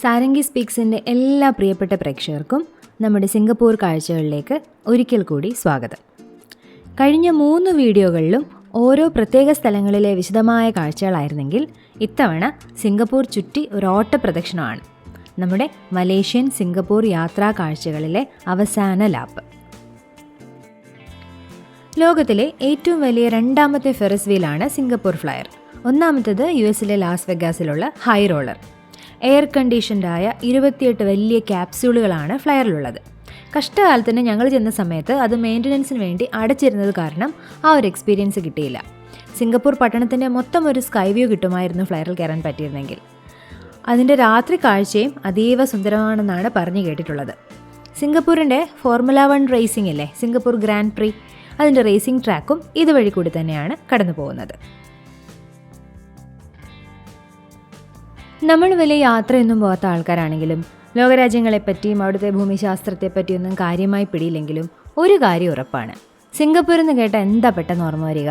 സാരംഗി സ്പീക്സിൻ്റെ എല്ലാ പ്രിയപ്പെട്ട പ്രേക്ഷകർക്കും നമ്മുടെ സിംഗപ്പൂർ കാഴ്ചകളിലേക്ക് ഒരിക്കൽ കൂടി സ്വാഗതം. കഴിഞ്ഞ 3 വീഡിയോകളിലും ഓരോ പ്രത്യേക സ്ഥലങ്ങളിലെ വിശദമായ കാഴ്ചകളായിരുന്നെങ്കിൽ ഇത്തവണ സിംഗപ്പൂർ ചുറ്റി ഒരു ഓട്ട പ്രദക്ഷിണമാണ് നമ്മുടെ മലേഷ്യൻ സിംഗപ്പൂർ യാത്രാ കാഴ്ചകളിലെ അവസാന ലാപ്പ്. ലോകത്തിലെ ഏറ്റവും വലിയ 2ാമത്തെ ഫെറിസ് വീലാണ് സിംഗപ്പൂർ ഫ്ലയർ. ഒന്നാമത്തേത് US ലാസ് വെഗാസിലുള്ള ഹൈ റോളർ. എയർ കണ്ടീഷൻഡായ 28 വലിയ ക്യാപ്സ്യൂളുകളാണ് ഫ്ലയറിലുള്ളത്. കഷ്ടകാലത്തിന് ഞങ്ങൾ ചെന്ന സമയത്ത് അത് മെയിൻ്റനൻസിന് വേണ്ടി അടച്ചിരുന്നത് കാരണം ആ ഒരു എക്സ്പീരിയൻസ് കിട്ടിയില്ല. സിംഗപ്പൂർ പട്ടണത്തിൻ്റെ മൊത്തം ഒരു സ്കൈ വ്യൂ കിട്ടുമായിരുന്നു ഫ്ലയറിൽ കയറാൻ പറ്റിയിരുന്നെങ്കിൽ. അതിൻ്റെ രാത്രി കാഴ്ചയും അതീവ സുന്ദരമാണെന്നാണ് പറഞ്ഞു കേട്ടിട്ടുള്ളത്. സിംഗപ്പൂരിൻ്റെ ഫോർമുല 1 റേസിംഗ് ഇല്ലേ, സിംഗപ്പൂർ ഗ്രാൻഡ് പ്രീ, അതിൻ്റെ റേസിംഗ് ട്രാക്കും ഇതുവഴി കൂടി തന്നെയാണ് കടന്നു പോകുന്നത്. നമ്മൾ വലിയ യാത്രയൊന്നും പോകാത്ത ആൾക്കാരാണെങ്കിലും ലോകരാജ്യങ്ങളെപ്പറ്റിയും അവിടുത്തെ ഭൂമിശാസ്ത്രത്തെപ്പറ്റിയൊന്നും കാര്യമായി പിടിയില്ലെങ്കിലും ഒരു കാര്യം ഉറപ്പാണ്, സിംഗപ്പൂരിൽ നിന്ന് കേട്ട എന്താ പെട്ടെന്ന് ഓർമ്മ വരിക?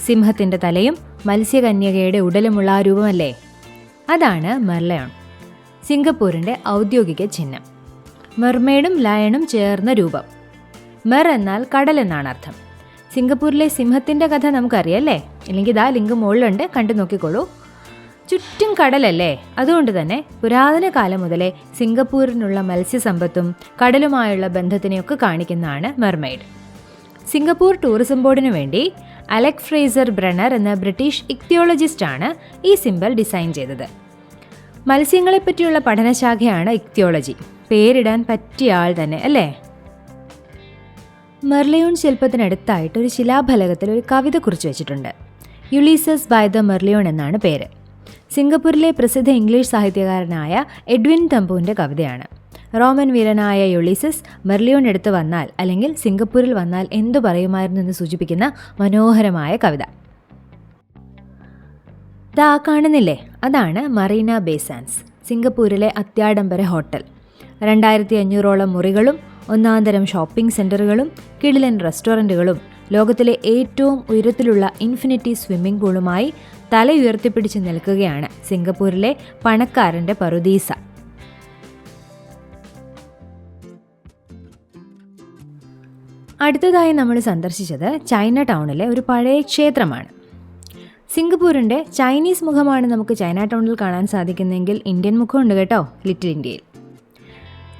സിംഹത്തിൻ്റെ തലയും മത്സ്യകന്യകയുടെ ഉടലുമുള്ള ആ രൂപമല്ലേ, അതാണ് മെർലയോൺ, സിംഗപ്പൂരിൻ്റെ ഔദ്യോഗിക ചിഹ്നം. മെർമെയ്ഡും ലയണും ചേർന്ന രൂപം. മെർ എന്നാൽ കടൽ എന്നാണ് അർത്ഥം. സിംഗപ്പൂരിലെ സിംഹത്തിൻ്റെ കഥ നമുക്കറിയാമല്ലേ? ഇല്ലെങ്കിൽ ഇതാ ലിങ്ക് മുകളിലുണ്ട്, കണ്ടു നോക്കിക്കോളൂ. ചുറ്റും കടലല്ലേ, അതുകൊണ്ട് തന്നെ പുരാതന കാലം മുതലേ സിംഗപ്പൂരിനുള്ള മത്സ്യസമ്പത്തും കടലുമായുള്ള ബന്ധത്തിനെയൊക്കെ കാണിക്കുന്നതാണ് മെർമെയ്ഡ്. സിംഗപ്പൂർ ടൂറിസം ബോർഡിനു വേണ്ടി അലക് ഫ്രേസർ ബ്രണ്ണർ എന്ന ബ്രിട്ടീഷ് ഇക്തിയോളജിസ്റ്റാണ് ഈ സിംബൽ ഡിസൈൻ ചെയ്തത്. മത്സ്യങ്ങളെപ്പറ്റിയുള്ള പഠനശാഖയാണ് ഇക്തിയോളജി. പേരിടാൻ പറ്റിയ ആൾ തന്നെ അല്ലേ? മെർലിയോൺ ശില്പത്തിനടുത്തായിട്ട് ഒരു ശിലാഫലകത്തിൽ ഒരു കവിത കുറിച്ച് വെച്ചിട്ടുണ്ട്. യുളീസസ് ബൈ ദ മെർലിയോൺ എന്നാണ് പേര്. സിംഗപ്പൂരിലെ പ്രസിദ്ധ ഇംഗ്ലീഷ് സാഹിത്യകാരനായ എഡ്വിൻ തമ്പുവിൻ്റെ കവിതയാണ്. റോമൻ വീരനായ യുളീസസ് മെർലിയോൺ എടുത്ത് വന്നാൽ അല്ലെങ്കിൽ സിംഗപ്പൂരിൽ വന്നാൽ എന്തു പറയുമായിരുന്നു എന്ന് സൂചിപ്പിക്കുന്ന മനോഹരമായ കവിത. ദാ കാണുന്നില്ലേ, അതാണ് മറീന ബേ സാൻഡ്സ്, സിംഗപ്പൂരിലെ അത്യാഡംബര ഹോട്ടൽ. 2500ഓളം മുറികളും 1-തരം ഷോപ്പിംഗ് സെൻറ്ററുകളും കിടിലൻ റെസ്റ്റോറൻറ്റുകളും ലോകത്തിലെ ഏറ്റവും ഉയരത്തിലുള്ള ഇൻഫിനിറ്റി സ്വിമ്മിംഗ് പൂളുമായി തല ഉയർത്തിപ്പിടിച്ച് നിൽക്കുകയാണ് സിംഗപ്പൂരിലെ പണക്കാരൻ്റെ പറുദീസ. അടുത്തതായി നമ്മൾ സന്ദർശിച്ചത് ചൈന ടൗണിലെ ഒരു പഴയ ക്ഷേത്രമാണ്. സിംഗപ്പൂരിൻ്റെ ചൈനീസ് മുഖമാണ് നമുക്ക് ചൈന ടൗണിൽ കാണാൻ സാധിക്കുന്നതെങ്കിൽ ഇന്ത്യൻ മുഖമുണ്ട് കേട്ടോ, ലിറ്റിൽ ഇന്ത്യയിൽ.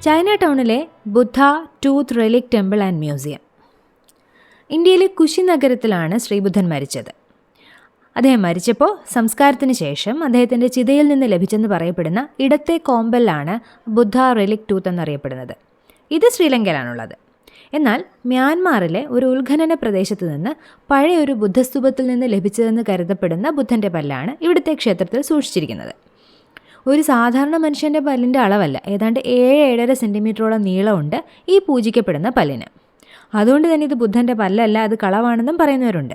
ചൈന ടൗണിലെ Buddha tooth relic temple and museum. ഇന്ത്യയിലെ കുശി നഗരത്തിലാണ് ശ്രീബുദ്ധൻ മരിച്ചത്. അദ്ദേഹം മരിച്ചപ്പോൾ സംസ്കാരത്തിന് ശേഷം അദ്ദേഹത്തിൻ്റെ ചിതയിൽ നിന്ന് ലഭിച്ചെന്ന് പറയപ്പെടുന്ന ഇടത്തെ കോമ്പലാണ് ബുദ്ധ റെലിക് ടൂത്ത് എന്നറിയപ്പെടുന്നത്. ഇത് ശ്രീലങ്കയിലാണുള്ളത്. എന്നാൽ മ്യാൻമാറിലെ ഒരു ഉത്ഖനന പ്രദേശത്ത് നിന്ന് പഴയ ഒരു ബുദ്ധസ്തൂപത്തിൽ നിന്ന് ലഭിച്ചതെന്ന് കരുതപ്പെടുന്ന ബുദ്ധൻ്റെ പല്ലാണ് ഇവിടുത്തെ ക്ഷേത്രത്തിൽ സൂക്ഷിച്ചിരിക്കുന്നത്. ഒരു സാധാരണ മനുഷ്യൻ്റെ പല്ലിൻ്റെ അളവല്ല, ഏതാണ്ട് 7-7.5 സെൻറ്റിമീറ്ററോളം നീളമുണ്ട് ഈ പൂജിക്കപ്പെടുന്ന പല്ലിന്. അതുകൊണ്ട് തന്നെ ഇത് ബുദ്ധൻ്റെ പല്ലല്ല, അത് കളവാണെന്നും പറയുന്നവരുണ്ട്.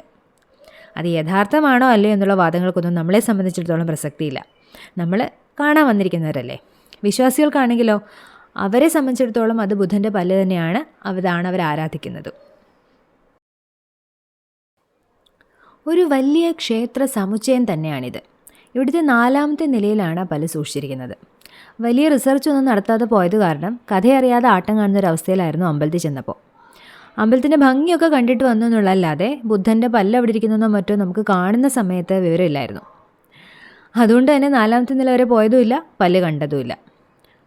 അത് യഥാർത്ഥമാണോ അല്ലയോ എന്നുള്ള വാദങ്ങൾക്കൊന്നും നമ്മളെ സംബന്ധിച്ചിടത്തോളം പ്രസക്തിയില്ല. നമ്മൾ കാണാൻ വന്നിരിക്കുന്നവരല്ലേ. വിശ്വാസികൾക്കാണെങ്കിലോ അവരെ സംബന്ധിച്ചിടത്തോളം അത് ബുദ്ധൻ്റെ പല്ല് തന്നെയാണ്, അതാണ് അവർ ആരാധിക്കുന്നത്. ഒരു വലിയ ക്ഷേത്ര സമുച്ചയം തന്നെയാണിത്. ഇവിടുത്തെ 4ാമത്തെ നിലയിലാണ് പല്ല് സൂക്ഷിച്ചിരിക്കുന്നത്. വലിയ റിസർച്ചൊന്നും നടത്താതെ പോയത് കാരണം കഥയറിയാതെ ആട്ടം കാണുന്നൊരവസ്ഥയിലായിരുന്നു അമ്പലത്തിൽ ചെന്നപ്പോൾ. അമ്പലത്തിൻ്റെ ഭംഗിയൊക്കെ കണ്ടിട്ട് വന്നു എന്നുള്ളതല്ലാതെ ബുദ്ധൻ്റെ പല്ല് അവിടെ ഇരിക്കുന്നതോ മറ്റോ നമുക്ക് കാണുന്ന സമയത്ത് വിവരമില്ലായിരുന്നു. അതുകൊണ്ട് തന്നെ 4ാമത്തെ നില വരെ പോയതുമില്ല, പല്ല് കണ്ടതുമില്ല.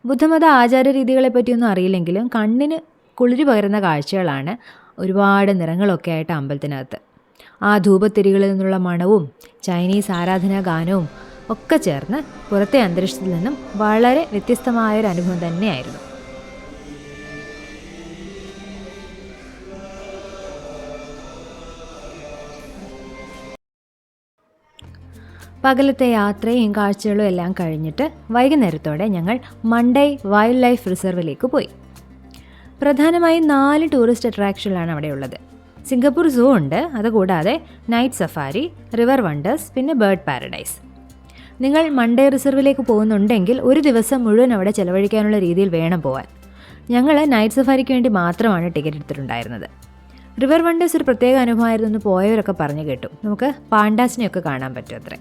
ബുദ്ധമത ആചാര രീതികളെ പറ്റിയൊന്നും അറിയില്ലെങ്കിലും കണ്ണിന് കുളിര് പകരുന്ന കാഴ്ചകളാണ്. ഒരുപാട് നിറങ്ങളൊക്കെ ആയിട്ട് അമ്പലത്തിനകത്ത്. ആ ധൂപത്തിരികളിൽ നിന്നുള്ള മണവും ചൈനീസ് ആരാധനാ ഗാനവും ഒക്കെ ചേർന്ന് പുറത്തെ അന്തരീക്ഷത്തിൽ നിന്നും വളരെ വ്യത്യസ്തമായൊരു അനുഭവം തന്നെയായിരുന്നു. പകലത്തെ യാത്രയും കാഴ്ചകളും എല്ലാം കഴിഞ്ഞിട്ട് വൈകുന്നേരത്തോടെ ഞങ്ങൾ മണ്ടൈ വൈൽഡ് ലൈഫ് റിസർവിലേക്ക് പോയി. പ്രധാനമായും 4 ടൂറിസ്റ്റ് അട്രാക്ഷനാണ് അവിടെയുള്ളത്. സിംഗപ്പൂർ സൂ ഉണ്ട്, അതുകൂടാതെ നൈറ്റ് സഫാരി, റിവർ വണ്ടേഴ്സ്, പിന്നെ ബേർഡ് പാരഡൈസ്. നിങ്ങൾ മണ്ടൈ റിസർവിലേക്ക് പോകുന്നുണ്ടെങ്കിൽ ഒരു ദിവസം മുഴുവൻ അവിടെ ചിലവഴിക്കാനുള്ള രീതിയിൽ വേണം പോകാൻ. ഞങ്ങൾ നൈറ്റ് സഫാരിക്ക് വേണ്ടി മാത്രമാണ് ടിക്കറ്റ് എടുത്തിട്ടുണ്ടായിരുന്നത്. റിവർ വണ്ടേഴ്സ് ഒരു പ്രത്യേക അനുഭവമായിരുന്നു എന്ന് പോയവരൊക്കെ പറഞ്ഞു കേട്ടു. നമുക്ക് പാണ്ടാസിനെയൊക്കെ കാണാൻ പറ്റും അത്രേ.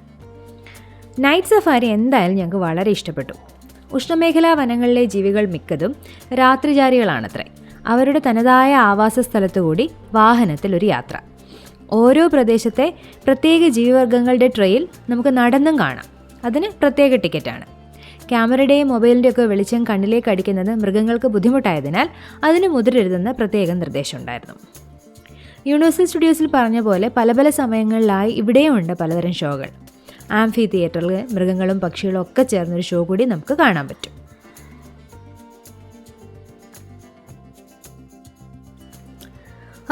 നൈറ്റ് സഫാരി എന്തായാലും ഞങ്ങൾക്ക് വളരെ ഇഷ്ടപ്പെട്ടു. ഉഷ്ണമേഖലാ വനങ്ങളിലെ ജീവികൾ മിക്കതും രാത്രിചാരികളാണത്രേ. അവരുടെ തനതായ ആവാസ സ്ഥലത്തുകൂടി വാഹനത്തിൽ ഒരു യാത്ര. ഓരോ പ്രദേശത്തെ പ്രത്യേക ജീവിവർഗ്ഗങ്ങളുടെ ട്രെയിൽ നമുക്ക് നടന്നും കാണാം. അതിന് പ്രത്യേക ടിക്കറ്റാണ്. ക്യാമറയുടെയും മൊബൈലിൻ്റെയും ഒക്കെ വെളിച്ചം കണ്ണിലേക്ക് അടിക്കുന്നത് മൃഗങ്ങൾക്ക് ബുദ്ധിമുട്ടായതിനാൽ അതിന് മുതിരെഴുതുന്ന പ്രത്യേക നിർദ്ദേശമുണ്ടായിരുന്നു. യൂണിവേഴ്സൽ സ്റ്റുഡിയോസിൽ പറഞ്ഞ പോലെ പല പല സമയങ്ങളിലായി ഇവിടെയും ഉണ്ട് പലതരം ഷോകൾ. ആംഫി തിയേറ്ററിൽ മൃഗങ്ങളും പക്ഷികളും ഒക്കെ ചേർന്നൊരു ഷോ കൂടി നമുക്ക് കാണാൻ പറ്റും.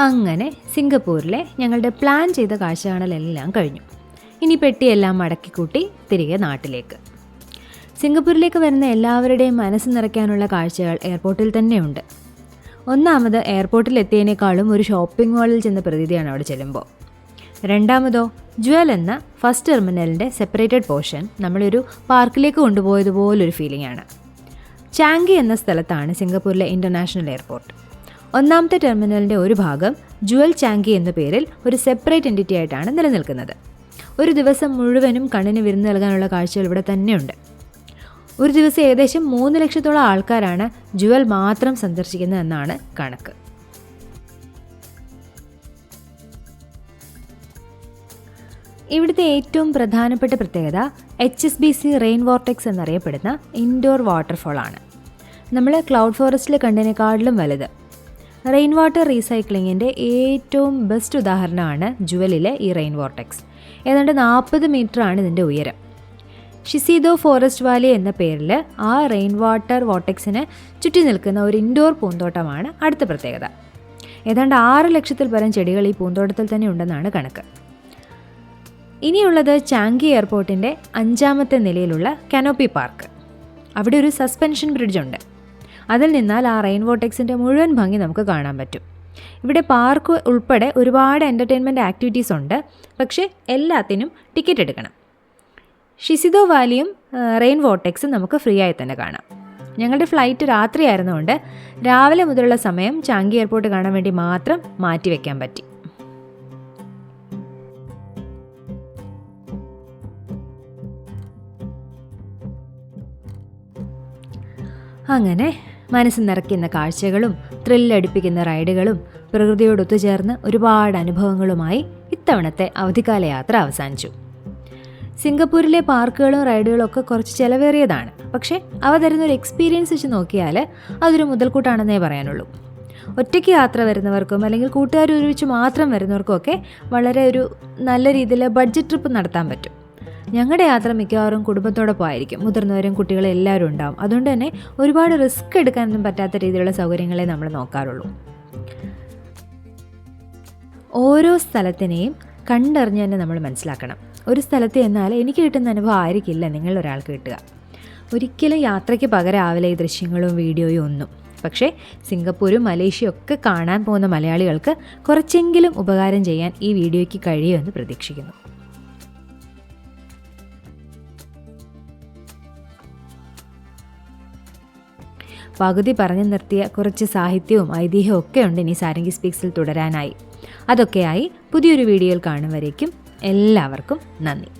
അങ്ങനെ സിംഗപ്പൂരിലെ ഞങ്ങളുടെ പ്ലാൻ ചെയ്ത കാഴ്ച കാണലെല്ലാം കഴിഞ്ഞു. ഇനി പെട്ടിയെല്ലാം മടക്കിക്കൂട്ടി തിരികെ നാട്ടിലേക്ക്. സിംഗപ്പൂരിലേക്ക് വരുന്ന എല്ലാവരുടെയും മനസ്സ് നിറയ്ക്കാനുള്ള കാഴ്ചകൾ എയർപോർട്ടിൽ തന്നെയുണ്ട്. ഒന്നാമത് എയർപോർട്ടിൽ എത്തിയതിനേക്കാളും ഒരു ഷോപ്പിംഗ് മാളിൽ ചെന്ന പ്രതീതിയാണ് അവിടെ ചെല്ലുമ്പോൾ. രണ്ടാമതോ ജുവൽ എന്ന ഫസ്റ്റ് ടെർമിനലിൻ്റെ സെപ്പറേറ്റഡ് പോർഷൻ നമ്മളൊരു പാർക്കിലേക്ക് കൊണ്ടുപോയതുപോലൊരു ഫീലിംഗ് ആണ്. ചാങ്കി എന്ന സ്ഥലത്താണ് സിംഗപ്പൂരിലെ ഇൻ്റർനാഷണൽ എയർപോർട്ട്. ഒന്നാമത്തെ ടെർമിനലിൻ്റെ ഒരു ഭാഗം ജുവൽ ചാങ്കി എന്ന പേരിൽ ഒരു സെപ്പറേറ്റ് എൻറ്റിറ്റി ആയിട്ടാണ് നിലനിൽക്കുന്നത്. ഒരു ദിവസം മുഴുവനും കണ്ണിന് വിരുന്ന് നൽകാനുള്ള കാഴ്ചകൾ ഇവിടെ തന്നെയുണ്ട്. ഒരു ദിവസം ഏകദേശം 3 ലക്ഷത്തോളം ആൾക്കാരാണ് ജുവൽ മാത്രം സന്ദർശിക്കുന്നതെന്നാണ് കണക്ക്. ഇവിടുത്തെ ഏറ്റവും പ്രധാനപ്പെട്ട പ്രത്യേകത HSBC റെയിൻ വോർട്ടെക്സ് എന്നറിയപ്പെടുന്ന ഇൻഡോർ വാട്ടർഫോളാണ്. നമ്മൾ ക്ലൗഡ് ഫോറസ്റ്റിൽ കണ്ടതിനേക്കാളിലും വലുത്. റെയിൻ വാട്ടർ റീസൈക്ലിങ്ങിൻ്റെ ഏറ്റവും ബെസ്റ്റ് ഉദാഹരണമാണ് ജുവലിലെ ഈ റെയിൻ വോർട്ടെക്സ്. ഏതാണ്ട് 40 മീറ്ററാണ് ഇതിൻ്റെ ഉയരം. ഷിസീദോ ഫോറസ്റ്റ് വാലി എന്ന പേരിൽ ആ റെയിൻ വാട്ടർ വോർട്ടെക്സിന് ചുറ്റി നിൽക്കുന്ന ഒരു ഇൻഡോർ പൂന്തോട്ടമാണ് അടുത്ത പ്രത്യേകത. ഏതാണ്ട് 6 ലക്ഷത്തിൽ പരം ചെടികൾ ഈ പൂന്തോട്ടത്തിൽ തന്നെ ഉണ്ടെന്നാണ് കണക്ക്. ഇനിയുള്ളത് ചാങ്കി എയർപോർട്ടിൻ്റെ 5ാമത്തെ നിലയിലുള്ള കനോപ്പി പാർക്ക്. അവിടെ ഒരു സസ്പെൻഷൻ ബ്രിഡ്ജുണ്ട്. അതിൽ നിന്നാൽ ആ റെയിൻ വോർട്ടെക്സിൻ്റെ മുഴുവൻ ഭംഗി നമുക്ക് കാണാൻ പറ്റും. ഇവിടെ പാർക്ക് ഉൾപ്പെടെ ഒരുപാട് എൻ്റർടൈൻമെൻറ്റ് ആക്ടിവിറ്റീസ് ഉണ്ട്. പക്ഷേ എല്ലാത്തിനും ടിക്കറ്റ് എടുക്കണം. ഷിസിദോ വാലിയും റെയിൻ വോർട്ടെക്സും നമുക്ക് ഫ്രീ ആയി തന്നെ കാണാം. ഞങ്ങളുടെ ഫ്ലൈറ്റ് രാത്രി ആയിരുന്നുകൊണ്ട് രാവിലെ മുതലുള്ള സമയം ചാങ്കി എയർപോർട്ട് കാണാൻ വേണ്ടി മാത്രം മാറ്റിവെക്കാൻ പറ്റി. അങ്ങനെ മനസ്സ് നിറയ്ക്കുന്ന കാഴ്ചകളും ത്രില്ലടിപ്പിക്കുന്ന റൈഡുകളും പ്രകൃതിയോട് ഒത്തുചേർന്ന് ഒരുപാട് അനുഭവങ്ങളുമായി ഇത്തവണത്തെ അവധിക്കാല യാത്ര അവസാനിച്ചു. സിംഗപ്പൂരിലെ പാർക്കുകളും റൈഡുകളും ഒക്കെ കുറച്ച് ചിലവേറിയതാണ്. പക്ഷേ അവ തരുന്നൊരു എക്സ്പീരിയൻസ് വെച്ച് നോക്കിയാൽ അതൊരു മുതൽക്കൂട്ടാണെന്നേ പറയാനുള്ളൂ. ഒറ്റയ്ക്ക് യാത്ര വരുന്നവർക്കും അല്ലെങ്കിൽ കൂട്ടുകാർ ഒരുമിച്ച് മാത്രം വരുന്നവർക്കും ഒക്കെ വളരെ ഒരു നല്ല രീതിയിൽ ബഡ്ജറ്റ് ട്രിപ്പ് നടത്താൻ പറ്റും. ഞങ്ങളുടെ യാത്ര മിക്കവാറും കുടുംബത്തോടൊപ്പം ആയിരിക്കും. മുതിർന്നവരും കുട്ടികളും എല്ലാവരും ഉണ്ടാവും. അതുകൊണ്ട് തന്നെ ഒരുപാട് റിസ്ക് എടുക്കാനൊന്നും പറ്റാത്ത രീതിയിലുള്ള സൗകര്യങ്ങളെ നമ്മൾ നോക്കാറുള്ളൂ. ഓരോ സ്ഥലത്തിനെയും കണ്ടറിഞ്ഞ് തന്നെ നമ്മൾ മനസ്സിലാക്കണം. ഒരു സ്ഥലത്ത് ചെന്നാൽ എനിക്ക് കിട്ടുന്ന അനുഭവം ആയിരിക്കില്ല നിങ്ങളൊരാൾക്ക് കിട്ടുക. ഒരിക്കലും യാത്രയ്ക്ക് പകരമാവില്ല ഈ ദൃശ്യങ്ങളും വീഡിയോയും ഒന്നും. പക്ഷേ സിംഗപ്പൂരും മലേഷ്യയും ഒക്കെ കാണാൻ പോകുന്ന മലയാളികൾക്ക് കുറച്ചെങ്കിലും ഉപകാരം ചെയ്യാൻ ഈ വീഡിയോയ്ക്ക് കഴിയുമെന്ന് പ്രതീക്ഷിക്കുന്നു. പകുതി പറഞ്ഞു നിർത്തിയ കുറച്ച് സാഹിത്യവും ഐതിഹ്യവും ഒക്കെ ഉണ്ട് ഇനി സാരംഗി സ്പീക്സിൽ തുടരാനായി. അതൊക്കെയായി പുതിയൊരു വീഡിയോയിൽ കാണും വരേക്കും എല്ലാവർക്കും നന്ദി.